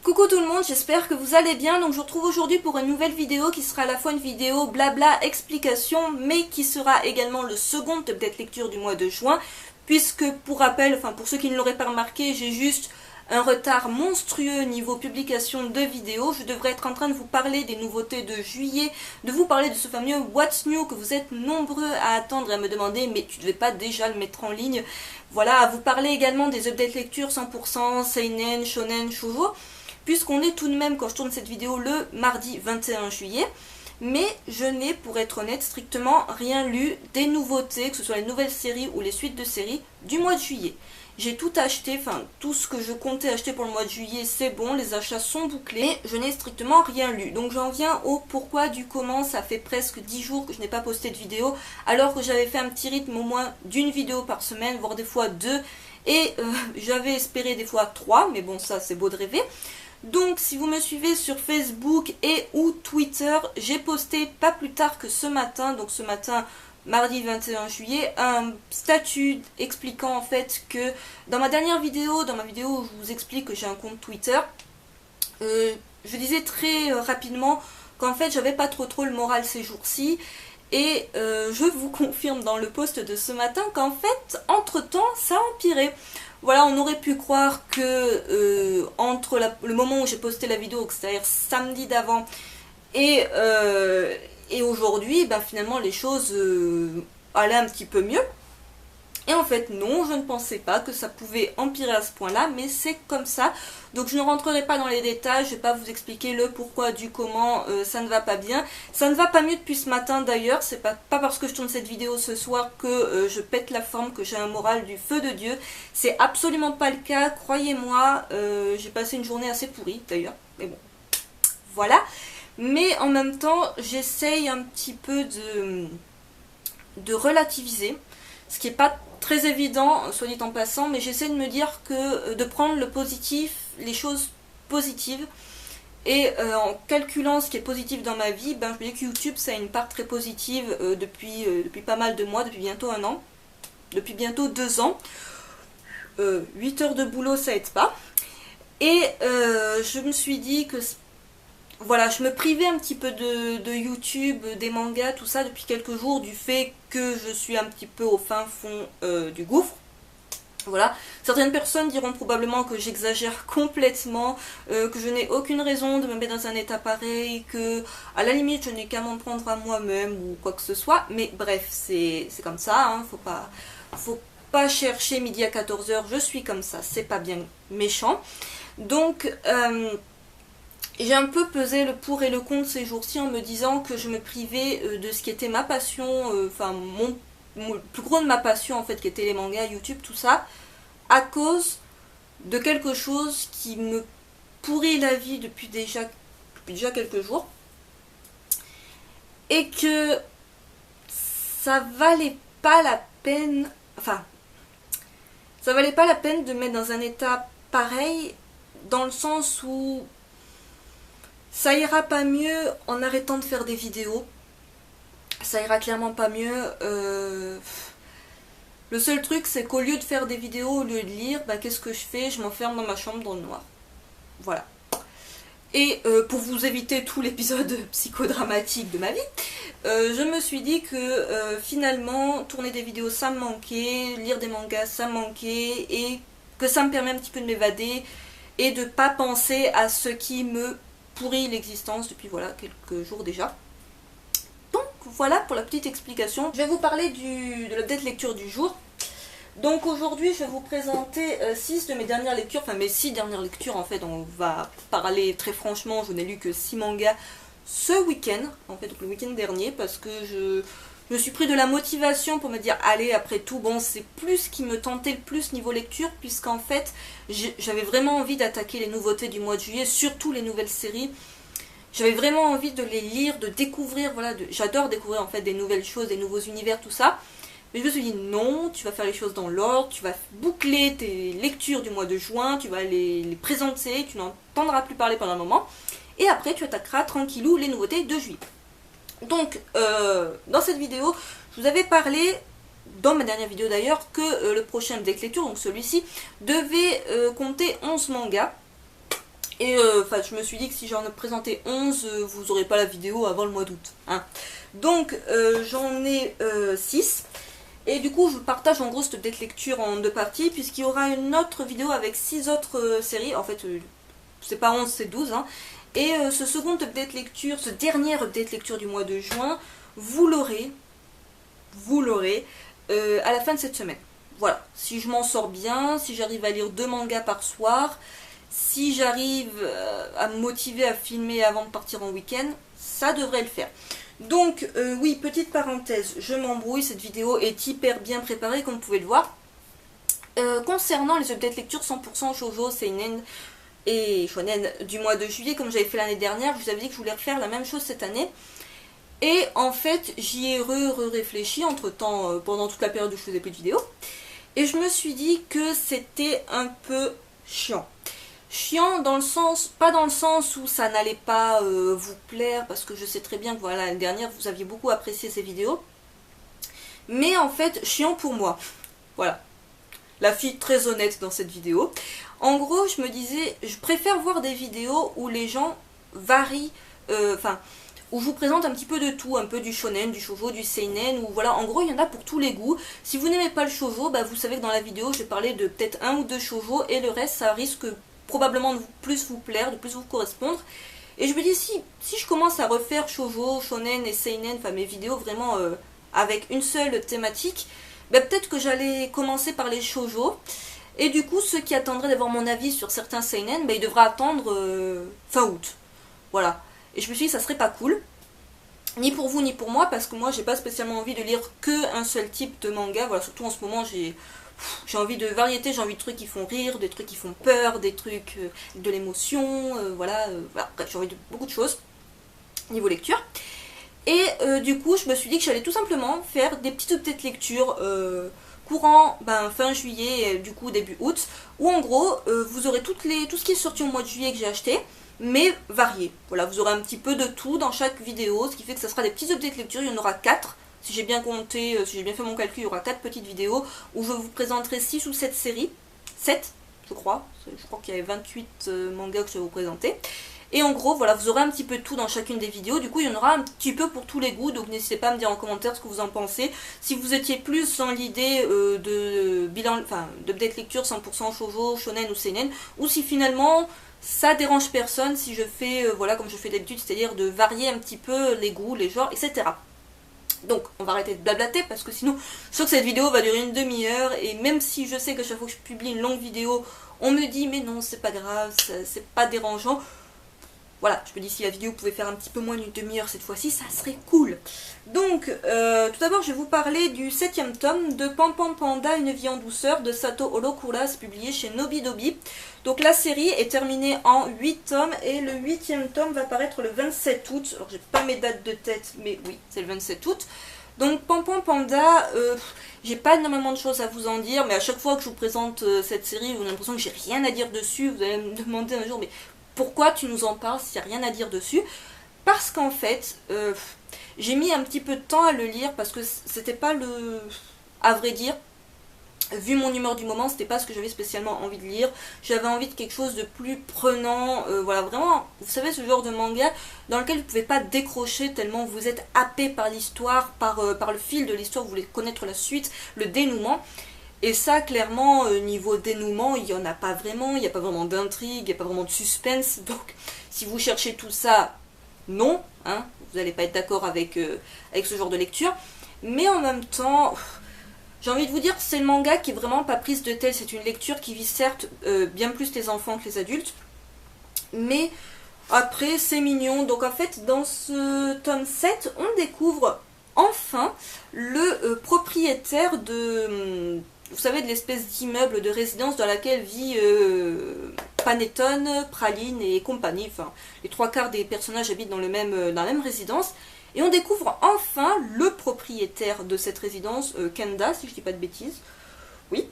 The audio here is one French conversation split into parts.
Coucou tout le monde, j'espère que vous allez bien. Donc je vous retrouve aujourd'hui pour une nouvelle vidéo qui sera à la fois une vidéo blabla explication, mais qui sera également le second update lecture du mois de juin, puisque pour rappel, enfin pour ceux qui ne l'auraient pas remarqué, j'ai juste un retard monstrueux niveau publication de vidéos. Je devrais être en train de vous parler des nouveautés de juillet, de vous parler de ce fameux What's New que vous êtes nombreux à attendre et à me demander mais tu devais pas déjà le mettre en ligne. Voilà, à vous parler également des updates lecture 100% Seinen, Shonen, Shoujo, puisqu'on est tout de même, quand je tourne cette vidéo, le mardi 21 juillet. Mais je n'ai, pour être honnête, strictement rien lu des nouveautés, que ce soit les nouvelles séries ou les suites de séries du mois de juillet. J'ai tout acheté, enfin tout ce que je comptais acheter pour le mois de juillet, c'est bon, les achats sont bouclés, je n'ai strictement rien lu. Donc j'en viens au pourquoi du comment. Ça fait presque 10 jours que je n'ai pas posté de vidéo, alors que j'avais fait un petit rythme au moins d'une vidéo par semaine, voire des fois deux, et j'avais espéré des fois 3, mais bon ça c'est beau de rêver. Donc si vous me suivez sur Facebook et ou Twitter, j'ai posté pas plus tard que ce matin, donc ce matin mardi 21 juillet, un statut expliquant en fait que dans ma dernière vidéo, dans ma vidéo où je vous explique que j'ai un compte Twitter, je disais très rapidement qu'en fait j'avais pas trop le moral ces jours-ci. Et je vous confirme dans le post de ce matin qu'en fait, entre-temps, ça a empiré. Voilà, on aurait pu croire que entre le moment où j'ai posté la vidéo, c'est-à-dire samedi d'avant, et aujourd'hui, ben, finalement les choses allaient un petit peu mieux. Et en fait non, je ne pensais pas que ça pouvait empirer à ce point-là, mais c'est comme ça. Donc je ne rentrerai pas dans les détails, je ne vais pas vous expliquer le pourquoi du comment ça ne va pas bien. Ça ne va pas mieux depuis ce matin d'ailleurs, c'est pas parce que je tourne cette vidéo ce soir que je pète la forme, que j'ai un moral du feu de Dieu. C'est absolument pas le cas, croyez-moi, j'ai passé une journée assez pourrie d'ailleurs, mais bon, voilà. Mais en même temps, j'essaye un petit peu de relativiser, ce qui n'est pas très évident, soit dit en passant, mais j'essaie de me dire que de prendre le positif, les choses positives, et en calculant ce qui est positif dans ma vie, ben, je me dis que YouTube ça a une part très positive depuis pas mal de mois, depuis bientôt un an, depuis bientôt 2 ans. 8 heures de boulot ça aide pas, et je me suis dit que voilà, je me privais un petit peu de YouTube, des mangas, tout ça depuis quelques jours, du fait que je suis un petit peu au fin fond du gouffre. Voilà, certaines personnes diront probablement que j'exagère complètement, que je n'ai aucune raison de me mettre dans un état pareil, que à la limite je n'ai qu'à m'en prendre à moi-même ou quoi que ce soit, mais bref, c'est comme ça, hein, faut pas chercher midi à 14h, je suis comme ça, c'est pas bien méchant. Donc j'ai un peu pesé le pour et le contre ces jours-ci en me disant que je me privais de ce qui était ma passion, enfin le plus gros de ma passion en fait, qui était les mangas, YouTube, tout ça, à cause de quelque chose qui me pourrit la vie depuis déjà quelques jours, et que ça valait pas la peine, enfin, ça valait pas la peine de me mettre dans un état pareil, dans le sens où ça ira pas mieux en arrêtant de faire des vidéos. Ça ira clairement pas mieux. Le seul truc, c'est qu'au lieu de faire des vidéos, au lieu de lire, bah, qu'est-ce que je fais? Je m'enferme dans ma chambre dans le noir. Voilà. Et pour vous éviter tout l'épisode psychodramatique de ma vie, je me suis dit que finalement, tourner des vidéos, ça me manquait, lire des mangas, ça me manquait, et que ça me permet un petit peu de m'évader et de pas penser à ce qui me pourri l'existence depuis voilà quelques jours déjà. Donc voilà pour la petite explication. Je vais vous parler de l'update lecture du jour. Donc aujourd'hui je vais vous présenter 6 de mes dernières lectures, enfin mes 6 dernières lectures en fait. On va parler très franchement, je n'ai lu que 6 mangas ce week-end, en fait donc le week-end dernier, parce que je me suis pris de la motivation pour me dire allez, après tout, bon, c'est plus ce qui me tentait le plus niveau lecture, puisqu'en fait j'avais vraiment envie d'attaquer les nouveautés du mois de juillet, surtout les nouvelles séries. J'avais vraiment envie de les lire, de découvrir, voilà, j'adore découvrir en fait des nouvelles choses, des nouveaux univers, tout ça. Mais je me suis dit non, tu vas faire les choses dans l'ordre, tu vas boucler tes lectures du mois de juin, tu vas les présenter, tu n'entendras plus parler pendant un moment, et après tu attaqueras tranquillou les nouveautés de juillet. Donc, dans cette vidéo, je vous avais parlé, dans ma dernière vidéo d'ailleurs, que le prochain deck lecture, donc celui-ci, devait compter 11 mangas. Et enfin, je me suis dit que si j'en présentais 11, vous n'aurez pas la vidéo avant le mois d'août. Hein. Donc, j'en ai 6. Et du coup, je vous partage en gros cette update lecture en 2 parties, puisqu'il y aura une autre vidéo avec 6 autres séries. En fait, c'est pas 11, c'est 12. Hein. Et ce second update lecture, ce dernier update lecture du mois de juin, vous l'aurez à la fin de cette semaine. Voilà, si je m'en sors bien, si j'arrive à lire 2 mangas par soir, si j'arrive à me motiver à filmer avant de partir en week-end, ça devrait le faire. Donc oui, petite parenthèse, je m'embrouille, cette vidéo est hyper bien préparée comme vous pouvez le voir. Concernant les updates lecture 100% shoujo, seinen et shonen du mois de juillet, comme j'avais fait l'année dernière, je vous avais dit que je voulais refaire la même chose cette année. Et en fait, j'y ai réfléchi entre temps, pendant toute la période où je faisais plus de vidéos. Et je me suis dit que c'était un peu chiant. Chiant dans le sens, pas dans le sens où ça n'allait pas vous plaire, parce que je sais très bien que voilà, l'année dernière vous aviez beaucoup apprécié ces vidéos. Mais en fait, chiant pour moi. Voilà. La fille très honnête dans cette vidéo. En gros, je me disais, je préfère voir des vidéos où les gens varient, où je vous présente un petit peu de tout, un peu du shonen, du shoujo, du seinen, ou voilà, en gros il y en a pour tous les goûts. Si vous n'aimez pas le shoujo, bah vous savez que dans la vidéo je vais parler de peut-être 1 ou 2 shoujo, et le reste ça risque probablement de plus vous plaire, de plus vous correspondre. Et je me dis, si je commence à refaire shoujo, shonen et seinen, enfin mes vidéos vraiment avec une seule thématique, bah peut-être que j'allais commencer par les shoujo, et du coup ceux qui attendraient d'avoir mon avis sur certains seinen, bah ils devraient attendre fin août. Voilà. Et je me suis dit, ça serait pas cool, ni pour vous ni pour moi, parce que moi j'ai pas spécialement envie de lire que un seul type de manga. Voilà, surtout en ce moment j'ai envie de variété, j'ai envie de trucs qui font rire, des trucs qui font peur, des trucs de l'émotion, voilà, bref, j'ai envie de beaucoup de choses niveau lecture. Et du coup je me suis dit que j'allais tout simplement faire des petites updates lectures courant fin juillet, du coup début août, où en gros vous aurez tout ce qui est sorti au mois de juillet que j'ai acheté, mais varié. Voilà, vous aurez un petit peu de tout dans chaque vidéo, ce qui fait que ça sera des petits updates lecture, il y en aura 4. Si j'ai bien compté, si j'ai bien fait mon calcul, il y aura 4 petites vidéos où je vous présenterai 6 ou 7 séries. 7, je crois qu'il y avait 28 mangas que je vais vous présenter. Et en gros, voilà, vous aurez un petit peu de tout dans chacune des vidéos. Du coup, il y en aura un petit peu pour tous les goûts. Donc n'hésitez pas à me dire en commentaire ce que vous en pensez. Si vous étiez plus dans l'idée de bilan, d'update lecture 100% shoujo, shonen ou seinen, ou si finalement ça dérange personne si je fais, voilà, comme je fais d'habitude, c'est-à-dire de varier un petit peu les goûts, les genres, etc. Donc, on va arrêter de blablater parce que sinon, je sais que cette vidéo va durer une demi-heure. Et même si je sais que chaque fois que je publie une longue vidéo, on me dit mais non, c'est pas grave, c'est pas dérangeant. Voilà, je me dis si la vidéo pouvait faire un petit peu moins d'une demi-heure cette fois-ci, ça serait cool. Donc, tout d'abord, je vais vous parler du 7e tome de Pan Pan Panda, Une vie en douceur de Sato Holokura, publié chez Nobidobi. Donc la série est terminée en 8 tomes et le 8e tome va paraître le 27 août. Alors j'ai pas mes dates de tête, mais oui, c'est le 27 août. Donc Pan Pan Panda, j'ai pas énormément de choses à vous en dire, mais à chaque fois que je vous présente cette série, vous avez l'impression que j'ai rien à dire dessus. Vous allez me demander un jour, mais pourquoi tu nous en parles s'il n'y a rien à dire dessus? Parce qu'en fait, j'ai mis un petit peu de temps à le lire parce que c'était pas le... À vrai dire, vu mon humeur du moment, c'était pas ce que j'avais spécialement envie de lire. J'avais envie de quelque chose de plus prenant, voilà, vraiment, vous savez, ce genre de manga dans lequel vous pouvez pas décrocher tellement vous êtes happé par l'histoire, par le fil de l'histoire, vous voulez connaître la suite, le dénouement. Et ça, clairement, niveau dénouement, il n'y en a pas vraiment, il n'y a pas vraiment d'intrigue, il n'y a pas vraiment de suspense. Donc, si vous cherchez tout ça, non, hein, vous n'allez pas être d'accord avec ce genre de lecture. Mais en même temps, j'ai envie de vous dire, c'est le manga qui est vraiment pas prise de tête. C'est une lecture qui vise certes bien plus les enfants que les adultes. Mais après, c'est mignon. Donc en fait, dans ce tome 7, on découvre enfin le propriétaire de... Vous savez, de l'espèce d'immeuble de résidence dans laquelle vit Panettone, Praline et compagnie. Enfin, les 3/4 des personnages habitent dans la même résidence. Et on découvre enfin le propriétaire de cette résidence, Kenda, si je dis pas de bêtises. Oui.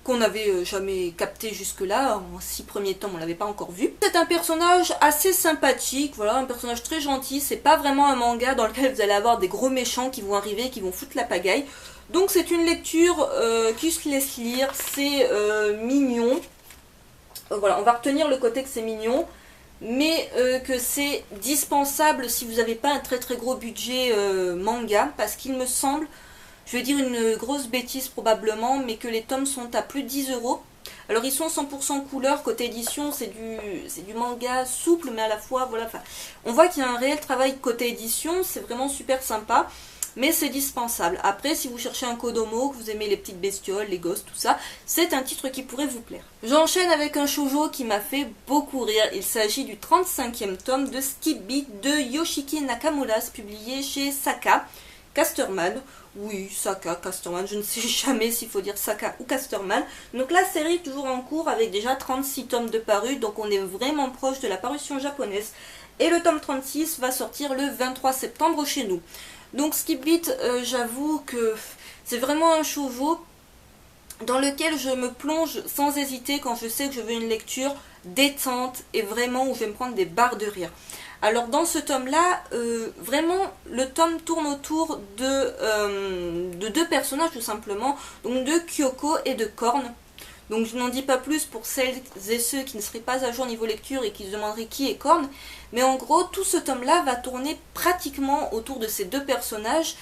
Qu'on n'avait jamais capté jusque-là. En 6 premiers tomes, on l'avait pas encore vu. C'est un personnage assez sympathique, voilà, un personnage très gentil. C'est pas vraiment un manga dans lequel vous allez avoir des gros méchants qui vont arriver, qui vont foutre la pagaille. Donc c'est une lecture qui se laisse lire, c'est mignon. Voilà, on va retenir le côté que c'est mignon. mais que c'est dispensable si vous n'avez pas un très très gros budget manga, parce qu'il me semble, je vais dire une grosse bêtise probablement, mais que les tomes sont à plus de 10 euros. Alors ils sont 100% couleur, côté édition c'est du manga souple, mais à la fois voilà, enfin, on voit qu'il y a un réel travail côté édition, c'est vraiment super sympa, mais c'est dispensable. Après, si vous cherchez un Kodomo, que vous aimez les petites bestioles, les gosses, tout ça, c'est un titre qui pourrait vous plaire. J'enchaîne avec un shoujo qui m'a fait beaucoup rire. Il s'agit du 35e tome de Skip Beat de Yoshiki Nakamura, publié chez Saka Casterman. Oui, Saka, Casterman, je ne sais jamais s'il faut dire Saka ou Casterman. Donc la série est toujours en cours avec déjà 36 tomes de parus, donc on est vraiment proche de la parution japonaise. Et le tome 36 va sortir le 23 septembre chez nous. Donc Skip Beat, j'avoue que c'est vraiment un shoujo dans lequel je me plonge sans hésiter quand je sais que je veux une lecture détente et vraiment où je vais me prendre des barres de rire. Alors dans ce tome-là, vraiment le tome tourne autour de deux personnages tout simplement, donc de Kyoko et de Korn. Donc je n'en dis pas plus pour celles et ceux qui ne seraient pas à jour niveau lecture et qui se demanderaient qui est Korn. Mais en gros, tout ce tome-là va tourner pratiquement autour de ces deux personnages.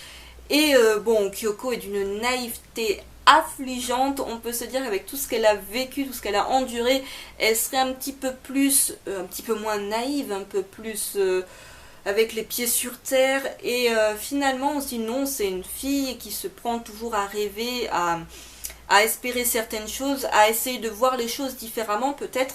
Et bon, Kyoko est d'une naïveté affligeante, on peut se dire avec tout ce qu'elle a vécu, tout ce qu'elle a enduré, elle serait un petit peu plus, un petit peu moins naïve, un peu plus avec les pieds sur terre. Et finalement, on se dit non, c'est une fille qui se prend toujours à rêver, à espérer certaines choses, à essayer de voir les choses différemment peut-être.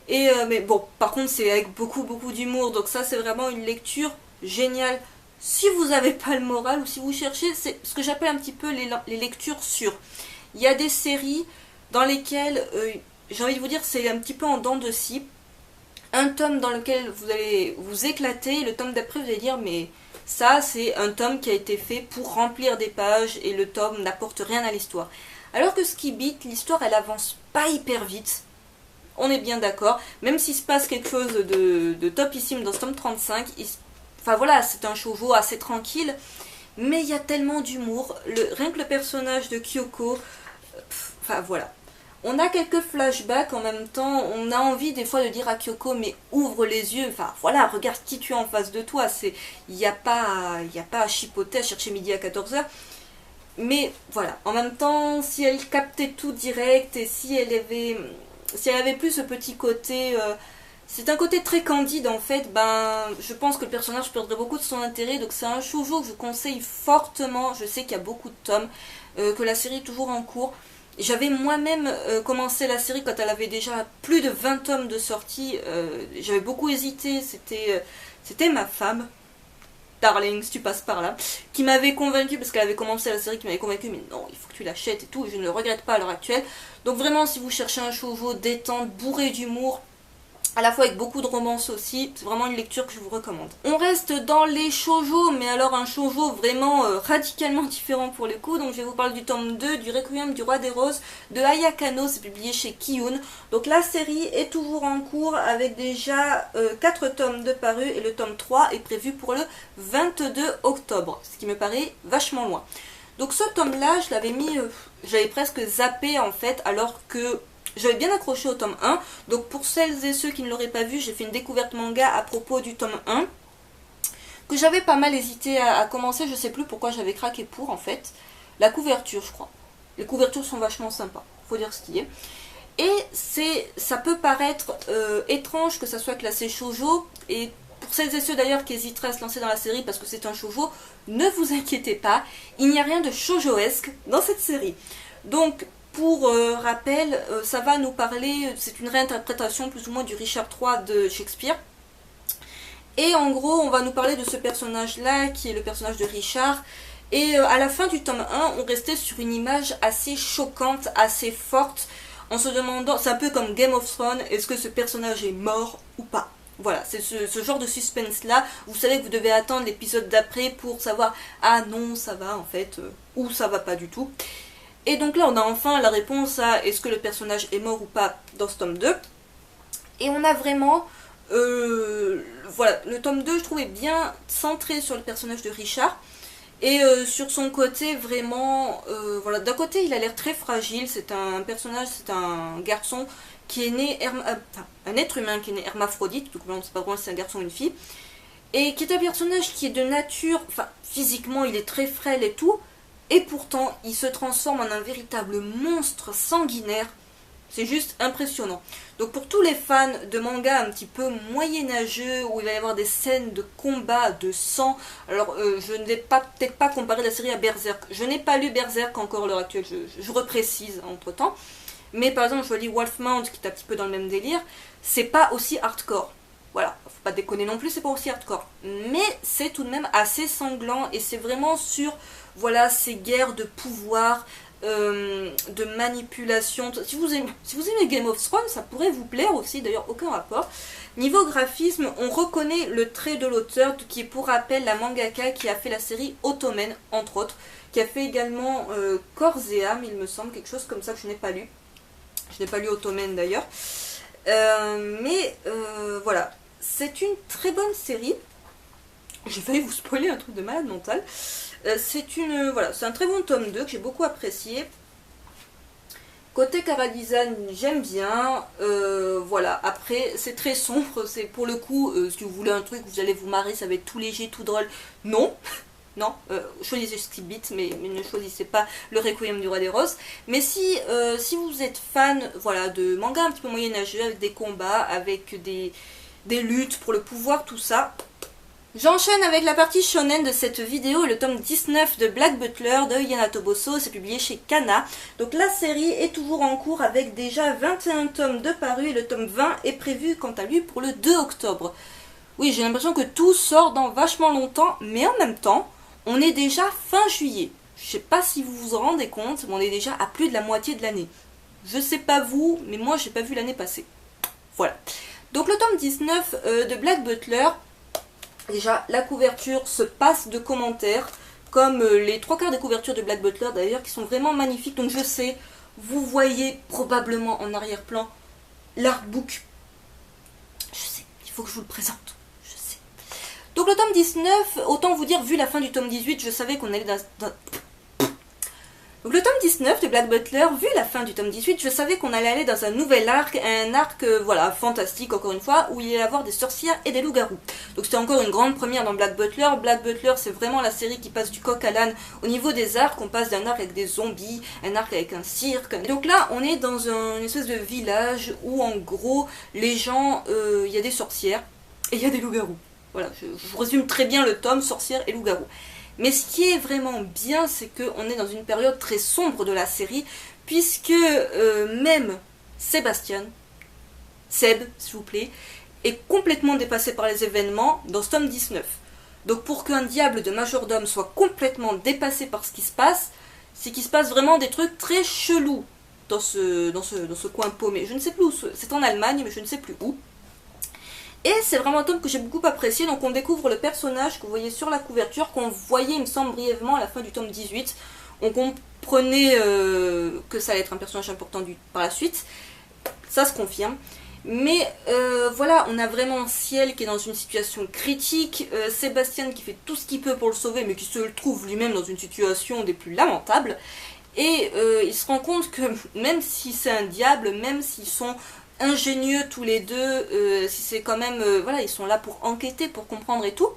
Et mais bon, par contre c'est avec beaucoup d'humour, donc ça c'est vraiment une lecture géniale. Si vous n'avez pas le moral ou si vous cherchez, c'est ce que j'appelle un petit peu les lectures sûres. Il y a des séries dans lesquelles, j'ai envie de vous dire, c'est un petit peu en dents de scie. Un tome dans lequel vous allez vous éclater, le tome d'après vous allez dire mais ça c'est un tome qui a été fait pour remplir des pages et le tome n'apporte rien à l'histoire. Alors que Skip Beat, l'histoire elle avance pas hyper vite. On est bien d'accord, même s'il se passe quelque chose de topissime dans ce tome 35, enfin voilà, c'est un shoujo assez tranquille, mais il y a tellement d'humour, rien que le personnage de Kyoko, enfin voilà. On a quelques flashbacks en même temps, on a envie des fois de dire à Kyoko mais ouvre les yeux, enfin voilà, regarde qui tu es en face de toi, il n'y a pas à chipoter, à chercher midi à 14h. Mais voilà, en même temps, si elle captait tout direct et si elle avait plus ce petit côté, c'est un côté très candide en fait, ben je pense que le personnage perdrait beaucoup de son intérêt, donc c'est un shoujo que je conseille fortement. Je sais qu'il y a beaucoup de tomes, que la série est toujours en cours. J'avais moi-même commencé la série quand elle avait déjà plus de 20 tomes de sortie, j'avais beaucoup hésité, c'était ma femme, Darling, si tu passes par là, qui m'avait convaincu parce qu'elle avait commencé la série, qui m'avait convaincu, mais non, il faut que tu l'achètes et tout, et je ne le regrette pas à l'heure actuelle. Donc vraiment, si vous cherchez un shoujo détente, bourré d'humour, à la fois avec beaucoup de romance aussi, c'est vraiment une lecture que je vous recommande. On reste dans les shoujo, mais alors un shoujo vraiment radicalement différent pour le coup. Donc je vais vous parler du tome 2 du Requiem du Roi des Roses de Ayakano, c'est publié chez Kiyun. Donc la série est toujours en cours avec déjà 4 tomes de parus et le tome 3 est prévu pour le 22 octobre, ce qui me paraît vachement loin. Donc ce tome là, je l'avais mis, j'avais presque zappé en fait, alors que j'avais bien accroché au tome 1, donc pour celles et ceux qui ne l'auraient pas vu, j'ai fait une découverte manga à propos du tome 1, que j'avais pas mal hésité à commencer, je sais plus pourquoi j'avais craqué pour en fait. La couverture je crois. Les couvertures sont vachement sympas, faut dire ce qui est. Et ça peut paraître étrange que ça soit classé shoujo, et pour celles et ceux d'ailleurs qui hésiteraient à se lancer dans la série parce que c'est un shoujo, ne vous inquiétez pas, il n'y a rien de shoujoesque dans cette série. Donc pour rappel, ça va nous parler, c'est une réinterprétation plus ou moins du Richard III de Shakespeare. Et en gros, on va nous parler de ce personnage-là, qui est le personnage de Richard. Et à la fin du tome 1, on restait sur une image assez choquante, assez forte, en se demandant, c'est un peu comme Game of Thrones, est-ce que ce personnage est mort ou pas? Voilà, c'est ce genre de suspense-là. Vous savez que vous devez attendre l'épisode d'après pour savoir, ah non, ça va en fait, ou ça va pas du tout. Et donc là, on a enfin la réponse à est-ce que le personnage est mort ou pas dans ce tome 2. Et on a vraiment, voilà, le tome 2, je trouvais bien centré sur le personnage de Richard. Et sur son côté vraiment, voilà, d'un côté il a l'air très fragile, c'est un personnage, c'est un garçon qui est né, un être humain qui est né hermaphrodite, donc on ne sait pas vraiment si c'est un garçon ou une fille, et qui est un personnage qui est de nature, enfin physiquement il est très frêle et tout, et pourtant il se transforme en un véritable monstre sanguinaire. C'est juste impressionnant. Donc pour tous les fans de manga un petit peu moyenâgeux, où il va y avoir des scènes de combat, de sang, alors je ne vais peut-être pas comparer la série à Berserk. Je n'ai pas lu Berserk encore à l'heure actuelle, je reprécise entre temps. Mais par exemple je lis Wolfmount qui est un petit peu dans le même délire, c'est pas aussi hardcore. Voilà, faut pas déconner non plus, c'est pas aussi hardcore. Mais c'est tout de même assez sanglant et c'est vraiment sur, voilà, ces guerres de pouvoir, de manipulation. Si vous aimez Game of Thrones, ça pourrait vous plaire aussi, d'ailleurs aucun rapport. Niveau graphisme, on reconnaît le trait de l'auteur qui est pour rappel la mangaka qui a fait la série Ottoman, entre autres, qui a fait également Corps et âme, il me semble, quelque chose comme ça que je n'ai pas lu. Je n'ai pas lu Ottoman d'ailleurs. Voilà, c'est une très bonne série. J'ai failli vous spoiler un truc de malade mental. C'est un très bon tome 2 que j'ai beaucoup apprécié. Côté chara-design, j'aime bien. Voilà, après, c'est très sombre. C'est pour le coup, si vous voulez un truc, vous allez vous marrer, ça va être tout léger, tout drôle. Non, non, choisissez Skip mais ne choisissez pas le Requiem du Roi des Roses. Mais si vous êtes fan, voilà, de manga un petit peu moyenâgeux, avec des combats, avec des luttes pour le pouvoir, tout ça. J'enchaîne avec la partie shonen de cette vidéo, le tome 19 de Black Butler de Yana Toboso, c'est publié chez Kana. Donc la série est toujours en cours avec déjà 21 tomes de parus et le tome 20 est prévu quant à lui pour le 2 octobre. Oui, j'ai l'impression que tout sort dans vachement longtemps, mais en même temps, on est déjà fin juillet. Je sais pas si vous vous en rendez compte, mais on est déjà à plus de la moitié de l'année. Je sais pas vous, mais moi j'ai pas vu l'année passer. Voilà. Donc le tome 19 de Black Butler, déjà la couverture se passe de commentaires, comme les 3/4 des couvertures de Black Butler d'ailleurs, qui sont vraiment magnifiques. Donc je sais, vous voyez probablement en arrière-plan l'artbook. Je sais, il faut que je vous le présente. Donc le tome 19, autant vous dire, vu la fin du tome 18, je savais qu'on allait Donc le tome 19 de Black Butler, vu la fin du tome 18, je savais qu'on allait aller dans un nouvel arc, voilà, fantastique encore une fois, où il allait y avoir des sorcières et des loups-garous. Donc c'était encore une grande première dans Black Butler. Black Butler, c'est vraiment la série qui passe du coq à l'âne au niveau des arcs. On passe d'un arc avec des zombies, un arc avec un cirque. Donc là, on est dans une espèce de village où en gros, les gens, il y a des sorcières et il y a des loups-garous. Voilà, je vous résume très bien le tome, sorcière et loup-garou. Mais ce qui est vraiment bien, c'est qu'on est dans une période très sombre de la série, puisque même Seb, s'il vous plaît, est complètement dépassé par les événements dans ce tome 19. Donc pour qu'un diable de majordome soit complètement dépassé par ce qui se passe, c'est qu'il se passe vraiment des trucs très chelous dans ce coin paumé. Je ne sais plus où, c'est en Allemagne, mais je ne sais plus où. Et c'est vraiment un tome que j'ai beaucoup apprécié. Donc on découvre le personnage que vous voyez sur la couverture, qu'on voyait il me semble brièvement à la fin du tome 18. On comprenait que ça allait être un personnage important par la suite. Ça se confirme. Mais voilà, on a vraiment Ciel qui est dans une situation critique, Sébastien qui fait tout ce qu'il peut pour le sauver, mais qui se trouve lui-même dans une situation des plus lamentables. Et il se rend compte que même si c'est un diable, même s'ils sont ingénieux tous les deux, si c'est quand même, voilà, ils sont là pour enquêter, pour comprendre et tout,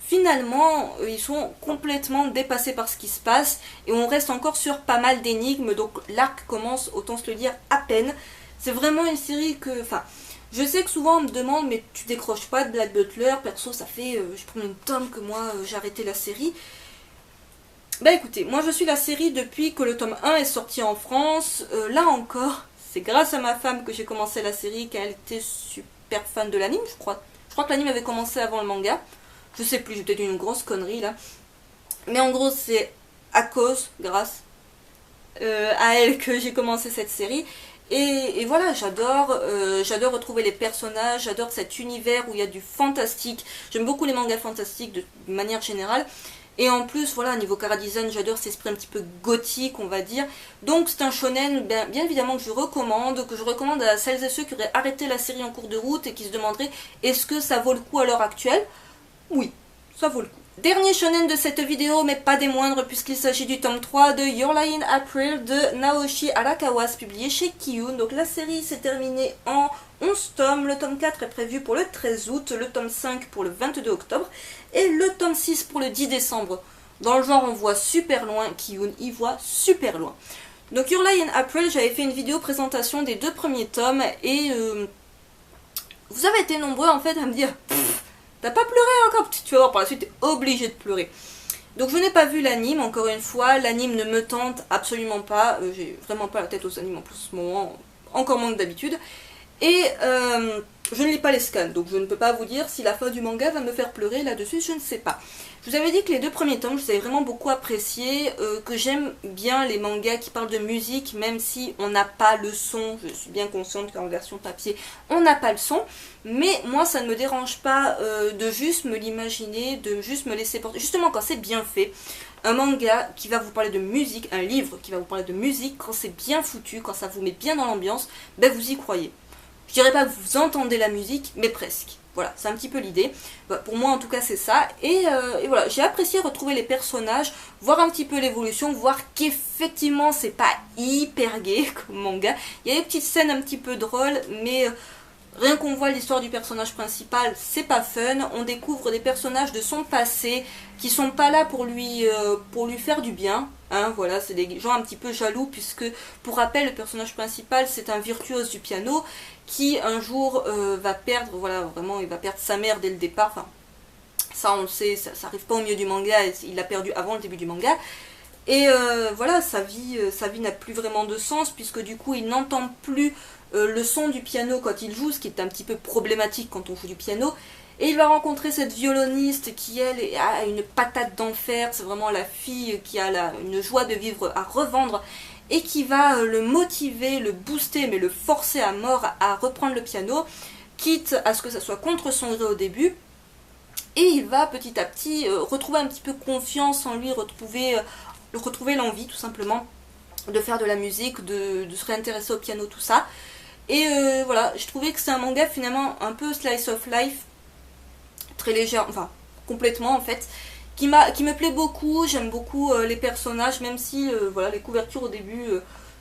finalement ils sont complètement dépassés par ce qui se passe et on reste encore sur pas mal d'énigmes. Donc l'arc commence, autant se le dire, à peine. C'est vraiment une série que, enfin, je sais que souvent on me demande mais tu décroches pas de Black Butler, perso ça fait, je prends une tome que moi j'ai arrêté la série. Bah écoutez, moi je suis la série depuis que le tome 1 est sorti en France, là encore. C'est grâce à ma femme que j'ai commencé la série, qu'elle était super fan de l'anime, je crois. Je crois que l'anime avait commencé avant le manga. Je sais plus, j'ai peut-être une grosse connerie là. Mais en gros, c'est à cause, grâce à elle que j'ai commencé cette série. Et voilà, j'adore retrouver les personnages, j'adore cet univers où il y a du fantastique. J'aime beaucoup les mangas fantastiques de manière générale. Et en plus, voilà, niveau chara-design, j'adore cet esprit un petit peu gothique, on va dire. Donc c'est un shonen, bien évidemment, que je recommande à celles et ceux qui auraient arrêté la série en cours de route et qui se demanderaient est-ce que ça vaut le coup à l'heure actuelle? Oui, ça vaut le coup. Dernier shonen de cette vidéo, mais pas des moindres, puisqu'il s'agit du tome 3 de Your Lie in April de Naoshi Arakawa, publié chez Kiyun. Donc la série s'est terminée en 11 tomes, le tome 4 est prévu pour le 13 août, le tome 5 pour le 22 octobre, et le tome 6 pour le 10 décembre. Dans le genre, on voit super loin, Kiyun y voit super loin. Donc Your Lie in April, j'avais fait une vidéo présentation des 2 premiers tomes, et vous avez été nombreux en fait à me dire... T'as pas pleuré encore? Tu vas voir par la suite, t'es obligé de pleurer. Donc je n'ai pas vu l'anime, encore une fois, l'anime ne me tente absolument pas, j'ai vraiment pas la tête aux animes en plus ce moment, encore moins que d'habitude. Et je ne lis pas les scans, donc je ne peux pas vous dire si la fin du manga va me faire pleurer là-dessus, je ne sais pas. Je vous avais dit que les 2 premiers tomes, je les avais vraiment beaucoup appréciés, que j'aime bien les mangas qui parlent de musique, même si on n'a pas le son, je suis bien consciente qu'en version papier, on n'a pas le son, mais moi ça ne me dérange pas de juste me l'imaginer, de juste me laisser porter, justement quand c'est bien fait. Un manga qui va vous parler de musique, un livre qui va vous parler de musique, quand c'est bien foutu, quand ça vous met bien dans l'ambiance, ben vous y croyez. Je dirais pas que vous entendez la musique, mais presque. Voilà, c'est un petit peu l'idée. Pour moi, en tout cas, c'est ça. Et voilà, j'ai apprécié retrouver les personnages, voir un petit peu l'évolution, voir qu'effectivement, c'est pas hyper gay comme manga. Il y a des petites scènes un petit peu drôles, mais rien qu'on voit l'histoire du personnage principal, c'est pas fun. On découvre des personnages de son passé qui sont pas là pour lui faire du bien. Hein, voilà, c'est des gens un petit peu jaloux puisque, pour rappel, le personnage principal, c'est un virtuose du piano qui un jour va perdre, voilà, vraiment, il va perdre sa mère dès le départ. Enfin, ça on le sait, ça arrive pas au milieu du manga, il l'a perdu avant le début du manga. Et voilà, sa vie n'a plus vraiment de sens puisque du coup, il n'entend plus le son du piano quand il joue, ce qui est un petit peu problématique quand on joue du piano. Et il va rencontrer cette violoniste qui, elle, a une patate d'enfer. C'est vraiment la fille qui a une joie de vivre à revendre et qui va le motiver, le booster, mais le forcer à mort à reprendre le piano, quitte à ce que ça soit contre son gré au début. Et il va petit à petit retrouver un petit peu confiance en lui, retrouver l'envie tout simplement de faire de la musique, de se réintéresser au piano, tout ça. Et voilà, je trouvais que c'est un manga finalement un peu slice of life, très légère, enfin complètement en fait, qui me plaît beaucoup. J'aime beaucoup les personnages, même si voilà, les couvertures au début,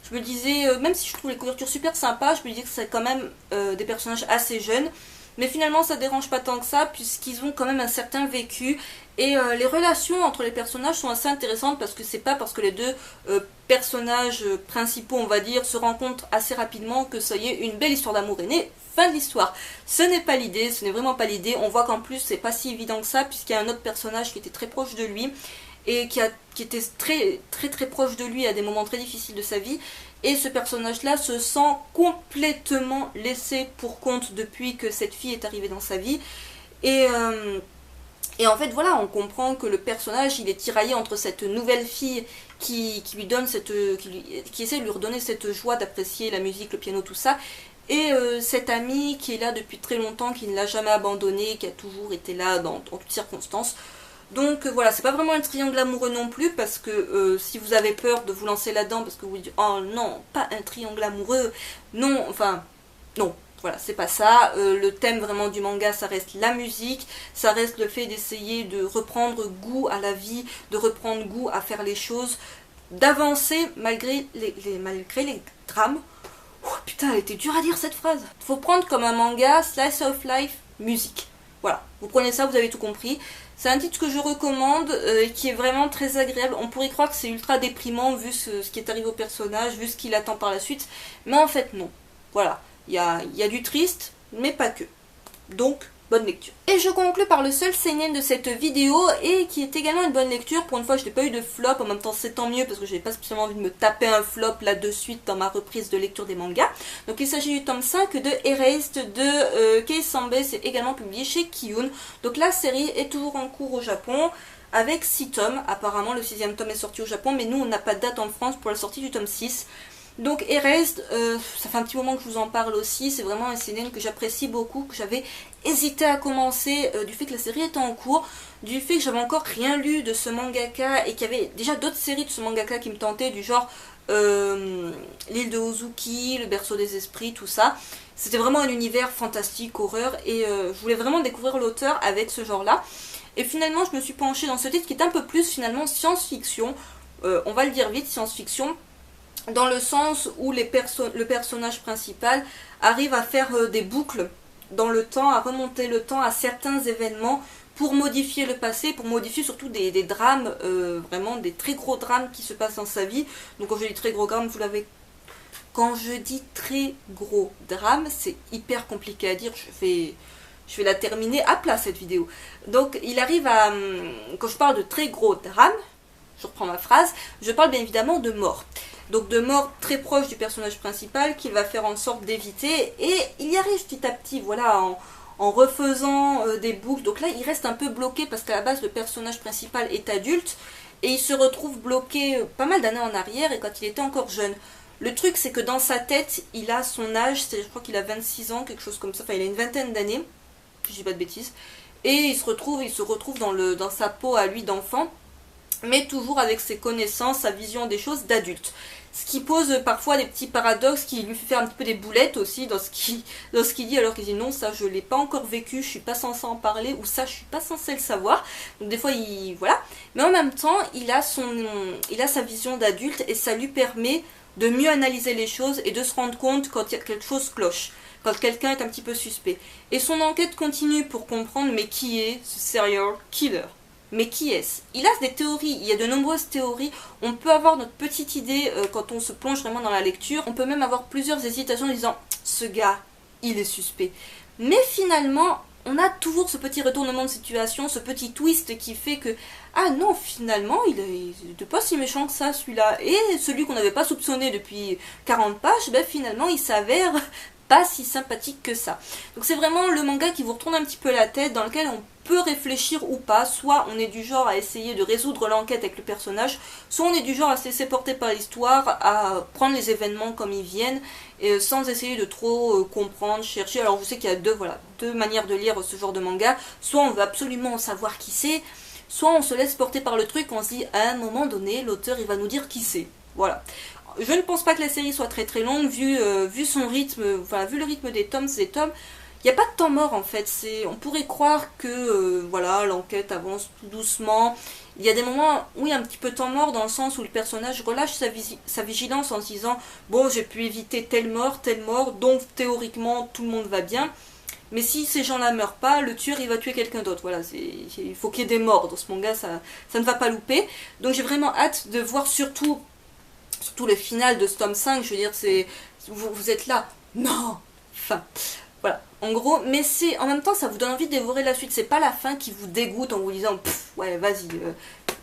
je me disais, même si je trouve les couvertures super sympas, je me disais que c'est quand même des personnages assez jeunes, mais finalement ça dérange pas tant que ça puisqu'ils ont quand même un certain vécu. Et les relations entre les personnages sont assez intéressantes parce que c'est pas parce que les 2 personnages principaux, on va dire, se rencontrent assez rapidement que ça y est, une belle histoire d'amour est née. Fin de l'histoire. Ce n'est pas l'idée, ce n'est vraiment pas l'idée. On voit qu'en plus c'est pas si évident que ça puisqu'il y a un autre personnage qui était très proche de lui et qui était très proche de lui à des moments très difficiles de sa vie. Et ce personnage-là se sent complètement laissé pour compte depuis que cette fille est arrivée dans sa vie. Et en fait, voilà, on comprend que le personnage, il est tiraillé entre cette nouvelle fille qui lui donne qui essaie de lui redonner cette joie d'apprécier la musique, le piano, tout ça, et cette amie qui est là depuis très longtemps, qui ne l'a jamais abandonné, qui a toujours été là en toutes circonstances. Donc voilà, c'est pas vraiment un triangle amoureux non plus, parce que si vous avez peur de vous lancer là-dedans, parce que vous dites, oh non, pas un triangle amoureux, non, enfin, non. Voilà, c'est pas ça. Le thème vraiment du manga, ça reste la musique, ça reste le fait d'essayer de reprendre goût à la vie, de reprendre goût à faire les choses, d'avancer malgré les drames. Oh, putain, elle était dure à dire cette phrase. Faut prendre comme un manga, slice of life, musique. Voilà, vous prenez ça, vous avez tout compris. C'est un titre que je recommande et qui est vraiment très agréable. On pourrait croire que c'est ultra déprimant vu ce qui est arrivé au personnage, vu ce qu'il attend par la suite, mais en fait non. Voilà. Il y a du triste, mais pas que. Donc, bonne lecture. Et je conclue par le seul seinen de cette vidéo, et qui est également une bonne lecture. Pour une fois, je n'ai pas eu de flop, en même temps c'est tant mieux, parce que j'avais pas spécialement envie de me taper un flop là de suite dans ma reprise de lecture des mangas. Donc il s'agit du tome 5 de Erased de Kei Sambe, c'est également publié chez Kiyun. Donc la série est toujours en cours au Japon, avec 6 tomes. Apparemment le 6e tome est sorti au Japon, mais nous on n'a pas de date en France pour la sortie du tome 6. Donc Erased, ça fait un petit moment que je vous en parle aussi, c'est vraiment un seinen que j'apprécie beaucoup, que j'avais hésité à commencer du fait que la série était en cours, du fait que j'avais encore rien lu de ce mangaka et qu'il y avait déjà d'autres séries de ce mangaka qui me tentaient, du genre l'île de Ozuki, le berceau des esprits, tout ça. C'était vraiment un univers fantastique, horreur, et je voulais vraiment découvrir l'auteur avec ce genre-là. Et finalement je me suis penchée dans ce titre qui est un peu plus finalement science-fiction, on va le dire vite, science-fiction, dans le sens où le personnage principal arrive à faire des boucles dans le temps, à remonter le temps à certains événements pour modifier le passé, pour modifier surtout des drames, vraiment des très gros drames qui se passent dans sa vie. Donc quand je dis très gros drames, vous l'avez... Quand je dis très gros drame, c'est hyper compliqué à dire, je vais la terminer à plat cette vidéo. Donc il arrive à... Quand je parle de très gros drame, je reprends ma phrase, je parle bien évidemment de mort. Donc de mort très proche du personnage principal qu'il va faire en sorte d'éviter. Et il y arrive petit à petit, voilà, en refaisant des boucles. Donc là, il reste un peu bloqué parce qu'à la base, le personnage principal est adulte. Et il se retrouve bloqué pas mal d'années en arrière et quand il était encore jeune. Le truc, c'est que dans sa tête, il a son âge, je crois qu'il a 26 ans, quelque chose comme ça. Enfin, il a une vingtaine d'années, si je dis pas de bêtises. Et il se retrouve dans sa peau à lui d'enfant, mais toujours avec ses connaissances, sa vision des choses d'adulte. Ce qui pose parfois des petits paradoxes, qui lui fait faire un petit peu des boulettes aussi dans ce qu'il dit, alors qu'il dit non, ça je l'ai pas encore vécu, je suis pas censé en parler, ou ça je suis pas censé le savoir. Donc des fois voilà. Mais en même temps, il a sa vision d'adulte et ça lui permet de mieux analyser les choses et de se rendre compte quand il y a quelque chose cloche, quand quelqu'un est un petit peu suspect. Et son enquête continue pour comprendre mais qui est ce serial killer. Mais qui est-ce? Il a des théories, il y a de nombreuses théories, on peut avoir notre petite idée quand on se plonge vraiment dans la lecture, on peut même avoir plusieurs hésitations en disant « ce gars, il est suspect ». Mais finalement, on a toujours ce petit retournement de situation, ce petit twist qui fait que « ah non, finalement, il n'est pas si méchant que ça celui-là ». Et celui qu'on n'avait pas soupçonné depuis 40 pages, ben, finalement il s'avère pas si sympathique que ça. Donc c'est vraiment le manga qui vous retourne un petit peu la tête, dans lequel on peut réfléchir ou pas, soit on est du genre à essayer de résoudre l'enquête avec le personnage, soit on est du genre à se laisser porter par l'histoire, à prendre les événements comme ils viennent, et sans essayer de trop comprendre, chercher. Alors je sais qu'il y a deux manières de lire ce genre de manga, soit on veut absolument savoir qui c'est, soit on se laisse porter par le truc, on se dit à un moment donné, l'auteur il va nous dire qui c'est. Voilà. Je ne pense pas que la série soit très très longue, vu son rythme, enfin vu le rythme des tomes, il n'y a pas de temps mort en fait, on pourrait croire que voilà, l'enquête avance tout doucement. Il y a des moments où il y a un petit peu de temps mort dans le sens où le personnage relâche sa vigilance en se disant « bon, j'ai pu éviter telle mort, donc théoriquement tout le monde va bien ». Mais si ces gens-là meurent pas, le tueur il va tuer quelqu'un d'autre. Voilà, il faut qu'il y ait des morts dans ce manga, ça ne va pas louper. Donc j'ai vraiment hâte de voir surtout le final de ce tome 5, je veux dire, vous êtes là, non, fin, voilà, en gros, mais en même temps, ça vous donne envie de dévorer la suite, c'est pas la fin qui vous dégoûte en vous disant, ouais, vas-y,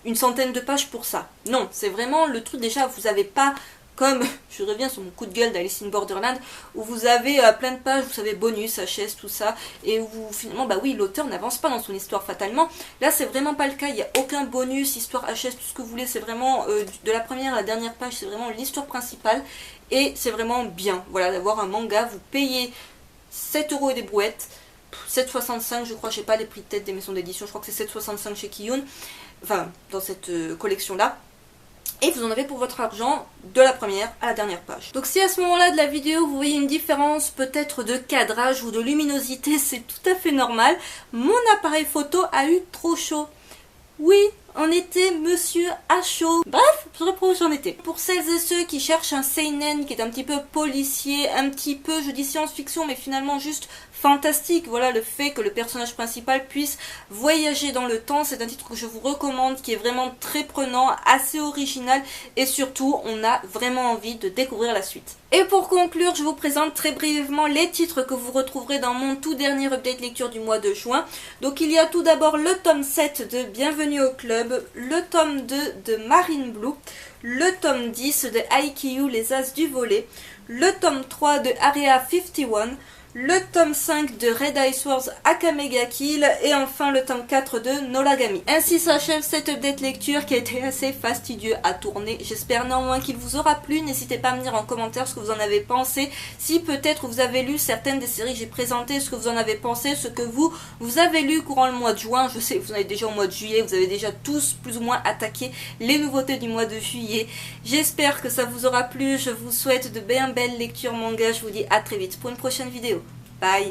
une centaine de pages pour ça, non, c'est vraiment le truc, déjà, vous avez pas, comme, je reviens sur mon coup de gueule d'Alice in Borderland, où vous avez plein de pages, vous savez, bonus, HS, tout ça, et où finalement, bah oui, l'auteur n'avance pas dans son histoire fatalement. Là, c'est vraiment pas le cas, il n'y a aucun bonus, histoire HS, tout ce que vous voulez, c'est vraiment, de la première à la dernière page, c'est vraiment l'histoire principale, et c'est vraiment bien, voilà, d'avoir un manga, vous payez 7 € et des brouettes, 7,65 je crois, je sais pas les prix de tête des maisons d'édition, je crois que c'est 7,65 chez Kiyun, enfin, dans cette collection-là. Et vous en avez pour votre argent de la première à la dernière page. Donc si à ce moment-là de la vidéo vous voyez une différence peut-être de cadrage ou de luminosité, c'est tout à fait normal. Mon appareil photo a eu trop chaud. Oui, en été, monsieur a chaud. Bref, je reprends où j'en étais. Pour celles et ceux qui cherchent un seinen qui est un petit peu policier, un petit peu, je dis science-fiction, mais finalement juste fantastique, voilà, le fait que le personnage principal puisse voyager dans le temps, c'est un titre que je vous recommande, qui est vraiment très prenant, assez original, et surtout, on a vraiment envie de découvrir la suite. Et pour conclure, je vous présente très brièvement les titres que vous retrouverez dans mon tout dernier update lecture du mois de juin. Donc il y a tout d'abord le tome 7 de Bienvenue au Club, le tome 2 de Marine Blue, le tome 10 de Haikyuu Les As du Volet, le tome 3 de Area 51, le tome 5 de Red Ice Wars Akame ga Kill et enfin le tome 4 de Noragami. Ainsi s'achève cette update lecture qui a été assez fastidieux à tourner. J'espère néanmoins qu'il vous aura plu. N'hésitez pas à me dire en commentaire ce que vous en avez pensé. Si peut-être vous avez lu certaines des séries que j'ai présentées, ce que vous en avez pensé, ce que vous avez lu courant le mois de juin. Je sais que vous en avez déjà au mois de juillet, vous avez déjà tous plus ou moins attaqué les nouveautés du mois de juillet. J'espère que ça vous aura plu. Je vous souhaite de bien belles lectures manga. Je vous dis à très vite pour une prochaine vidéo. Bye.